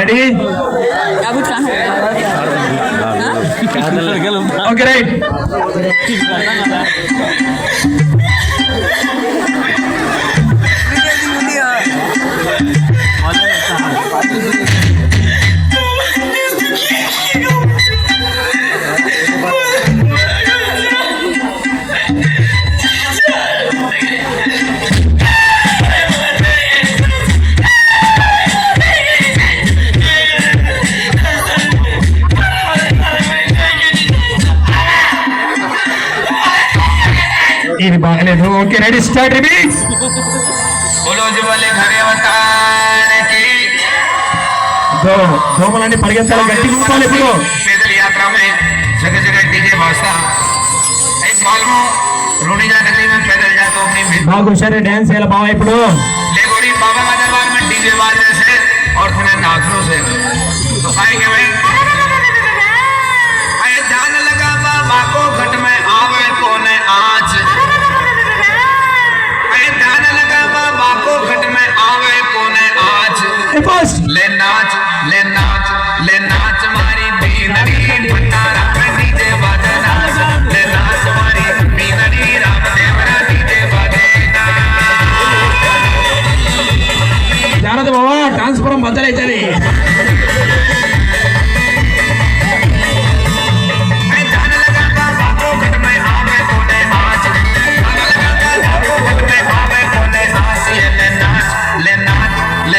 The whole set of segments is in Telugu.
రెడీ ఓకే రైట్ ఇది బాగలేదు ఓకే రెడీ స్టార్ట్ రిమిక్స్ దోమలన్నీ పరిగెత్తాలి గట్టిగా ఊపాలి ఇప్పుడు पैदल यात्रा में जगह जगह डीजे बजता इस मालूम रोनिजा नगरी में पैदल जाता हूँ अपनी బాగా హుషారు డాన్స్ చేయాలి బాగా ఇప్పుడు लेगोरी बाबा का दरबार में डीजे बाजने से और थोड़े नाचनों से तो पाएंगे भाई अरे ध्यान लगा बाबा को घट में आवे कोने आज अरे ध्यान लगा बाबा को घट में आवे कोने आज ఫస్ట్ ले नाच मारी बीनरी भंडारा में डीजे बजना ले नाच मारी बीनरी रामदेवरा डीजे बजना జాగ్రత్త బాబా ట్రాన్స్ఫారం బద్దలైతుంది जाने लगा बाबा को घट में आवे कोने आज जाने लगा बाबा को घट में आवे कोने आज ले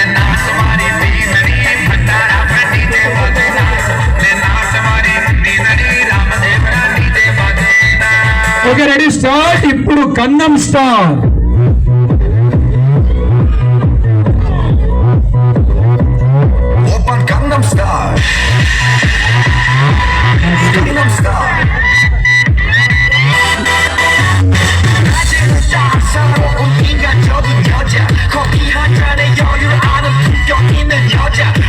नाच मारी बीनरी भंडारा में डीजे बजना ले नाच मारी बीनरी रामदेवरा डीजे बजना ఓకే రెడీ స్టార్ట్ ఇప్పుడు కన్నం star Open Gangnam Style. Gangnam Style.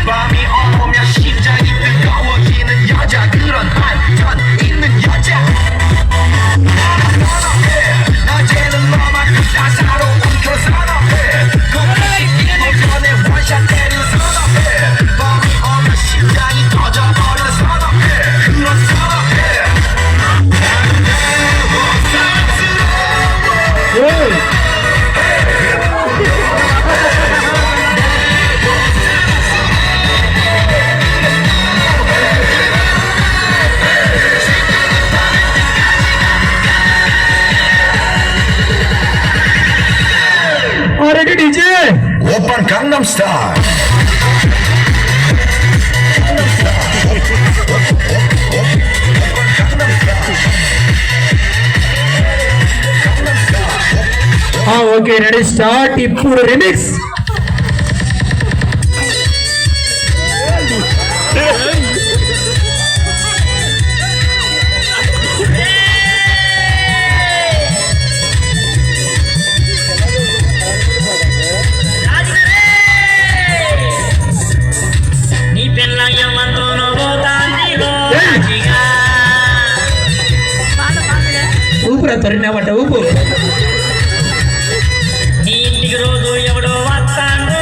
밤이 오면 심장이 뜨거워지는 여자 그런 반전 있는 여자 낮에는 너만 따사로운 그 선어해 거기 뛰고 전에 원샷 때리는 선어해 밤이 오면 심장이 터져버리는 선어해 그런 선어해 ready DJ Open Gangnam Style. Okay ready start ఇప్పుడు రిమిక్స్ ఊపురా తొరినావట ఊపు నీ ఇంటికి రోజు ఎవడో వస్తాడు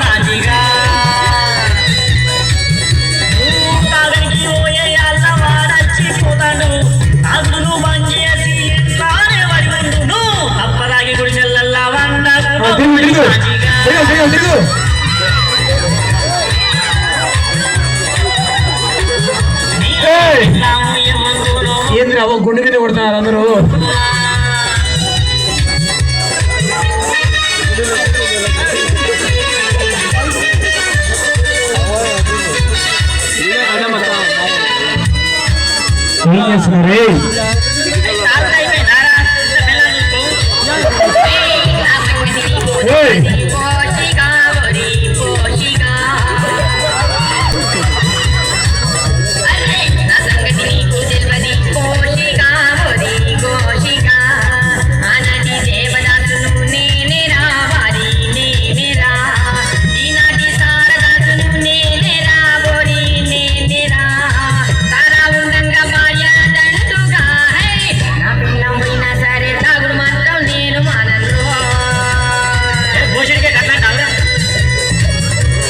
రాజుగా నువ్వు తాగనికి పోయే అల్ల వాడచ్చిపోతాడు అసలు బంద్ చేసి ఇంట్లోనే పడి ఉండు అప్పరాగి గుడిసెల్లల్లా ఏంద్ర అవ్వ గుండె మీద కొడుతున్నారు అందరూ ఏం చేస్తున్నారు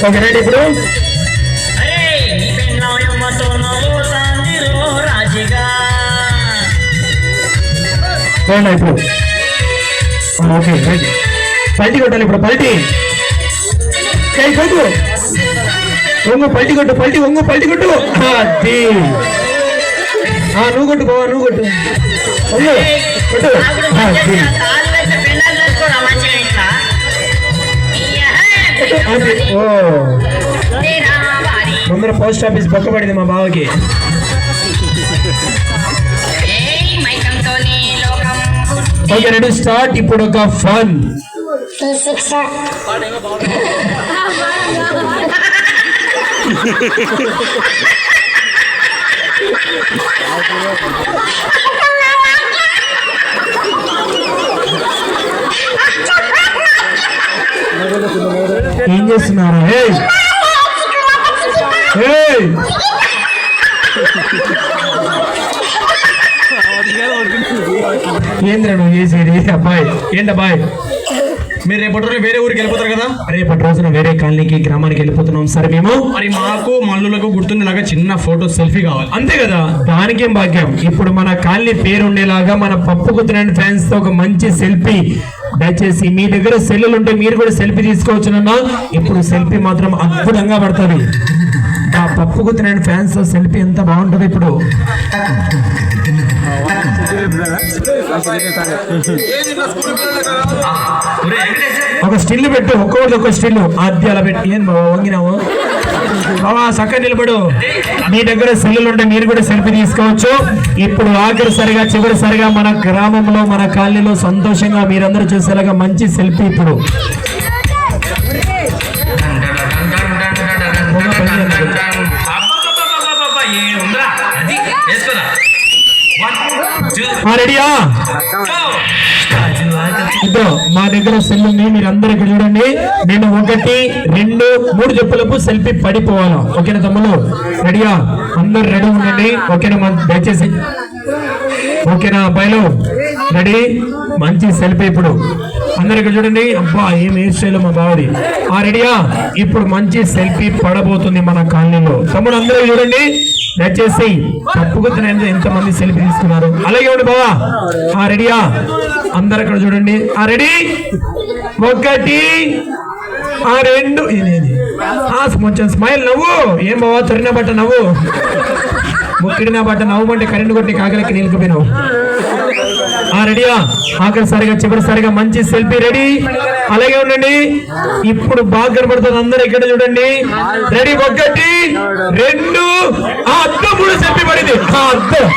ఓకే రైట్ ఇప్పుడు మజ్జిగా ఇప్పుడు ఓకే రైట్ పల్టీ కొట్టాలి ఇప్పుడు పల్టీ కొట్టు ఒంగు పల్టీ కొట్టు పల్టీ ఒంగు పల్టీ కొట్టు అది నువ్వు కొట్టు బావా నువ్వు కొట్టు అయ్యో కొట్టు అది ఓ ముందర పోస్ట్ ఆఫీస్ పక్క పడింది మా బావకి ఓకే రెడీ స్టార్ట్ ఇప్పుడు ఒక ఫన్ ఏం చేస్తున్నారు ఏంద్రా నువ్వు చేసేది అబ్బాయి ఏంటబ్బాయి మీరు రేపటి రోజు వేరే ఊరికి వెళ్ళిపోతారు కదా రేపటి రోజున వేరే కాలనీకి గ్రామానికి వెళ్ళిపోతున్నాం సార్ మేము మరి మాకు మల్లులకు గుర్తుండేలాగా చిన్న ఫోటో సెల్ఫీ కావాలి అంతే కదా దానికేం భాగ్యం ఇప్పుడు మన కాలనీ పేరు ఉండేలాగా మన పప్పు కుతురాని ఫ్యాన్స్ తో ఒక మంచి సెల్ఫీ దయచేసి మీ దగ్గర సెల్లులు ఉంటే మీరు కూడా సెల్ఫీ తీసుకోవచ్చునన్నా ఇప్పుడు సెల్ఫీ మాత్రం అద్భుతంగా పడుతుంది ఆ పప్పు కుతురాని ఫ్యాన్స్ తో సెల్ఫీ ఎంత బాగుంటుంది ఇప్పుడు ఒక స్టిల్ పెట్టు ఒక్కొక్కటి ఒక స్టిల్ ఆద్య అలా పెట్టి ఏం బాబా వంగినావు బాబా చక్కగా నిలబడు మీ దగ్గర సెల్లులు ఉంటే మీరు కూడా సెల్ఫీ తీసుకోవచ్చు ఇప్పుడు ఆఖరిసరిగా చివరిసరిగా మన గ్రామంలో మన కాలనీలో సంతోషంగా మీరందరూ చూసేలాగా మంచి సెల్ఫీ ఇప్పుడు రెడీయా ఇదో మా దగ్గర సెల్ ఉంది మీరందరూ ఇక్కడ చూడండి నేను 1 2 3 చెప్పులకు సెల్ఫీ పడిపోవాలా ఓకేనా తమ్ముడు రెడీయా అందరు రెడీ ఉండండి ఓకేనా దయచేసి ఓకేనా అబ్బాయిలు రెడీ మంచి సెల్ఫీ ఇప్పుడు అందరు ఇక్కడ చూడండి అబ్బా ఏం హెయిర్ స్టైల్ మా బావది రెడీయా ఇప్పుడు మంచి సెల్ఫీ పడబోతుంది మన కాలనీలో తమ్ముడు అందరూ చూడండి దయచేసి తప్పుకుతున్న ఎంతమంది సెల్ఫీ తీసుకున్నారు అలాగే ఉండి బావా రెడీయా అందరు అక్కడ చూడండి రెడీ 1 2 కొంచెం స్మైల్ నవ్వు ఏం బావా తొరిన బట్ట నవ్వు ముక్కిడిన బట్ట నవ్వమంటే కరెంట్ కొట్టి కాకలకి నిలిపిపోయినావు రెడీయా ఆఖరిసారిగా చివరిసారిగా మంచి సెల్ఫీ రెడీ అలాగే ఉండండి ఇప్పుడు బాగా కనబడుతుంది అందరూ ఇక్కడ చూడండి రెడీ 1 2 అద్దం 3 సెల్ఫీ పడింది అద్దం